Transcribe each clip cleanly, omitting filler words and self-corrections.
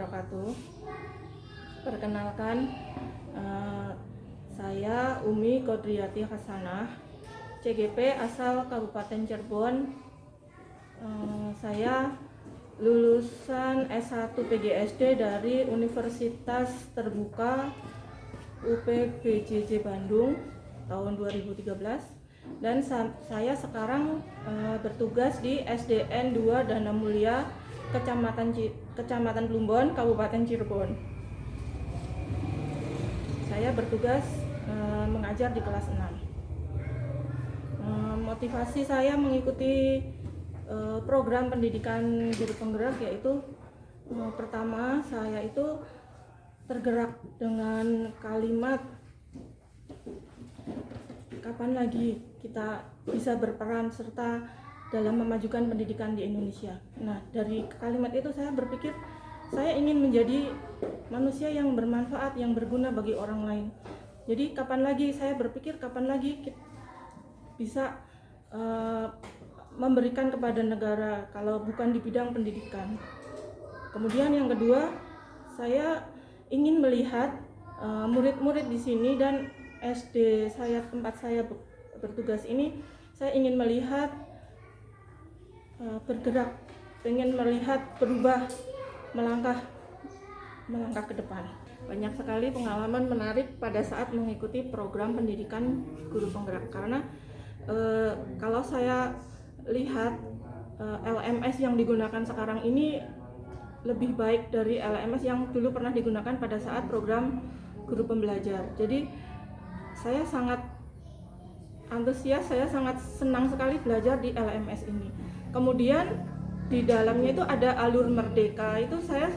wabarakatuh. Perkenalkan, saya Umi Kodriyati Hasanah, CGP asal Kabupaten Cirebon. Saya lulusan S1 PGSD dari Universitas Terbuka UPBJJ Bandung tahun 2013. Dan saya sekarang bertugas di SDN 2 Dana Mulia, Kecamatan Plumbon, Kabupaten Cirebon. Saya bertugas mengajar di kelas 6. Motivasi saya mengikuti program pendidikan guru penggerak yaitu pertama, saya itu tergerak dengan kalimat kapan lagi kita bisa berperan serta dalam memajukan pendidikan di Indonesia. Nah, dari kalimat itu saya berpikir saya ingin menjadi manusia yang bermanfaat, yang berguna bagi orang lain. Jadi kapan lagi saya berpikir kapan lagi kita bisa memberikan kepada negara kalau bukan di bidang pendidikan. Kemudian yang kedua, saya ingin melihat murid-murid di sini dan SD saya, tempat saya bertugas ini, saya ingin melihat bergerak, ingin melihat berubah, melangkah ke depan. Banyak sekali pengalaman menarik pada saat mengikuti program pendidikan guru penggerak, karena kalau saya lihat LMS yang digunakan sekarang ini lebih baik dari LMS yang dulu pernah digunakan pada saat program guru pembelajar. Jadi saya sangat antusias, saya sangat senang sekali belajar di LMS ini. Kemudian di dalamnya itu ada alur merdeka. Itu saya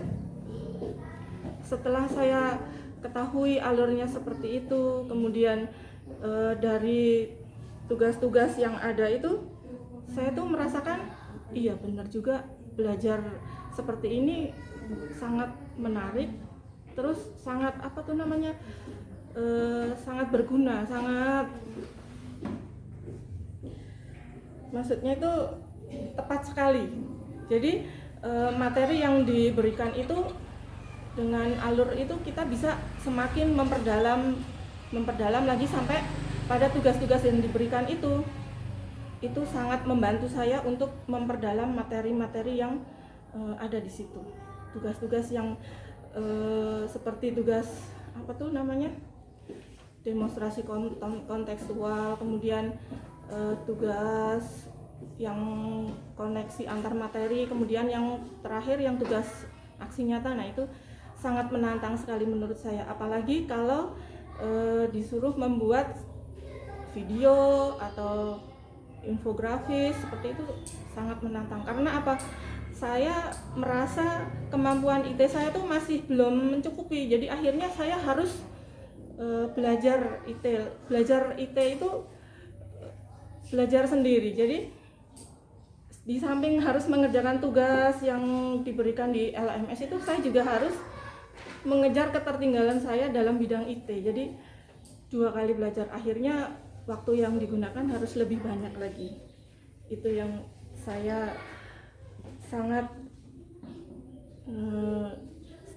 setelah saya ketahui alurnya seperti itu, kemudian dari tugas-tugas yang ada itu, saya tuh merasakan iya benar juga, belajar seperti ini sangat menarik, terus sangat sangat berguna, maksudnya itu tepat sekali. Jadi materi yang diberikan itu dengan alur itu kita bisa semakin memperdalam lagi sampai pada tugas-tugas yang diberikan itu sangat membantu saya untuk memperdalam materi-materi yang ada di situ. Tugas-tugas yang seperti tugas demonstrasi kontekstual, kemudian tugas yang koneksi antar materi, kemudian yang terakhir yang tugas aksi nyata. Nah, itu sangat menantang sekali menurut saya, apalagi kalau disuruh membuat video atau infografis seperti itu, sangat menantang. Karena apa? Saya merasa kemampuan IT saya tuh masih belum mencukupi. Jadi akhirnya saya harus belajar IT. Belajar IT itu belajar sendiri. Jadi di samping harus mengerjakan tugas yang diberikan di LMS itu, saya juga harus mengejar ketertinggalan saya dalam bidang IT. Jadi 2 kali belajar, akhirnya waktu yang digunakan harus lebih banyak lagi. Itu yang saya sangat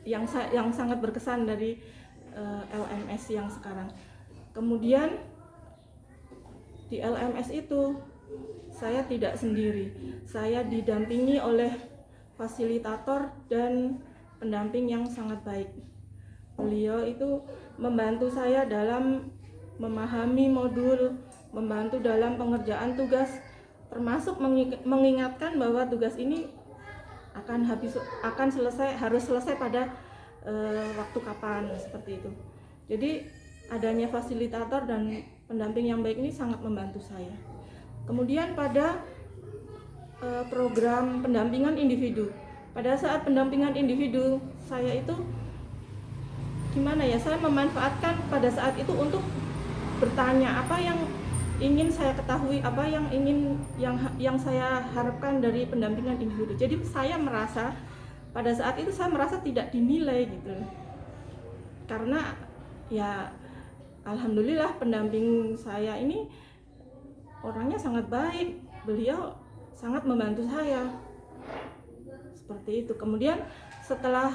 yang sangat berkesan dari LMS yang sekarang. Kemudian di LMS itu saya tidak sendiri, saya didampingi oleh fasilitator dan pendamping yang sangat baik. Beliau itu membantu saya dalam memahami modul, membantu dalam pengerjaan tugas, termasuk mengingatkan bahwa tugas ini harus selesai pada waktu kapan, seperti itu. Jadi adanya fasilitator dan pendamping yang baik ini sangat membantu saya. Kemudian pada program pendampingan individu, pada saat pendampingan individu saya itu saya memanfaatkan pada saat itu untuk bertanya apa yang ingin saya ketahui, apa yang saya harapkan dari pendampingan individu. Jadi saya merasa pada saat itu saya merasa tidak dinilai gitu. Karena ya alhamdulillah pendamping saya ini orangnya sangat baik, beliau sangat membantu saya. Seperti itu. Kemudian setelah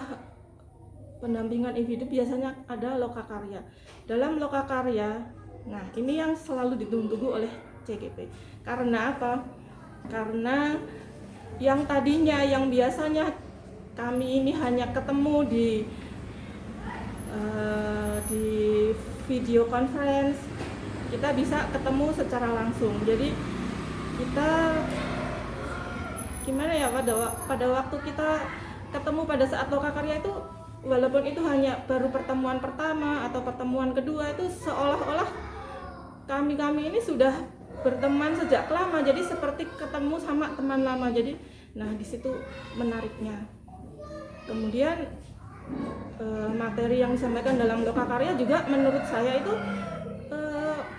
pendampingan individu biasanya ada lokakarya. Dalam lokakarya, nah ini yang selalu ditunggu oleh CGP. Karena apa? Karena yang tadinya, yang biasanya kami ini hanya ketemu di video conference, kita bisa ketemu secara langsung. Jadi kita gimana ya, pada waktu kita ketemu pada saat lokakarya itu, walaupun itu hanya baru pertemuan pertama atau pertemuan kedua, itu seolah-olah kami ini sudah berteman sejak lama, jadi seperti ketemu sama teman lama. Jadi nah di situ menariknya. Kemudian materi yang disampaikan dalam lokakarya juga menurut saya itu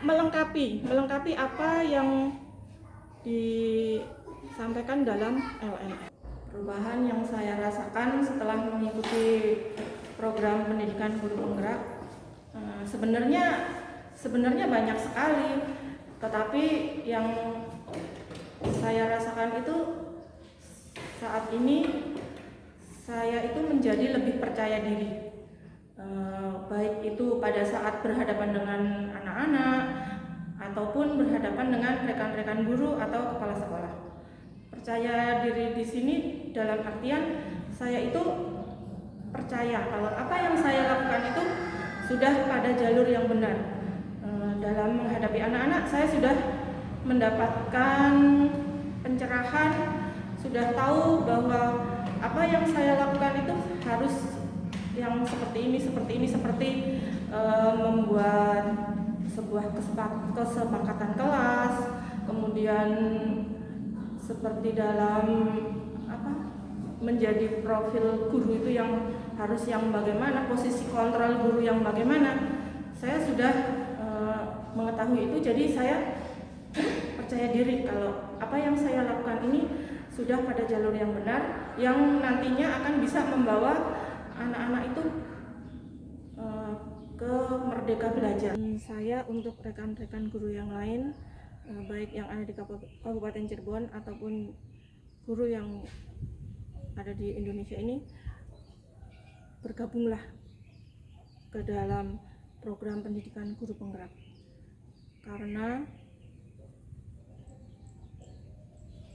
melengkapi apa yang disampaikan dalam LMS. Perubahan yang saya rasakan setelah mengikuti program pendidikan guru penggerak sebenarnya banyak sekali, tetapi yang saya rasakan itu saat ini saya itu menjadi lebih percaya diri, baik itu pada saat berhadapan dengan anak-anak ataupun berhadapan dengan rekan-rekan guru atau kepala sekolah. Percaya diri di sini dalam artian saya itu percaya kalau apa yang saya lakukan itu sudah pada jalur yang benar. Dalam menghadapi anak-anak saya sudah mendapatkan pencerahan, sudah tahu bahwa apa yang saya lakukan itu harus yang seperti ini, seperti membuat sebuah kesepakatan kelas, kemudian seperti dalam menjadi profil guru itu yang harus yang bagaimana, posisi kontrol guru yang bagaimana, saya sudah mengetahui itu. Jadi saya percaya diri kalau apa yang saya lakukan ini sudah pada jalur yang benar, yang nantinya akan bisa membawa anak-anak itu ke merdeka belajar. Saya untuk rekan-rekan guru yang lain, baik yang ada di Kabupaten Cirebon ataupun guru yang ada di Indonesia ini, bergabunglah ke dalam program pendidikan guru penggerak, karena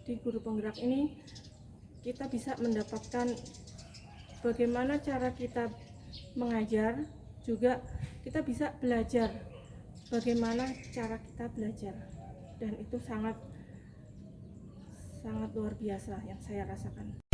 di guru penggerak ini kita bisa mendapatkan bagaimana cara kita mengajar, juga kita bisa belajar bagaimana cara kita belajar, dan itu sangat luar biasa yang saya rasakan.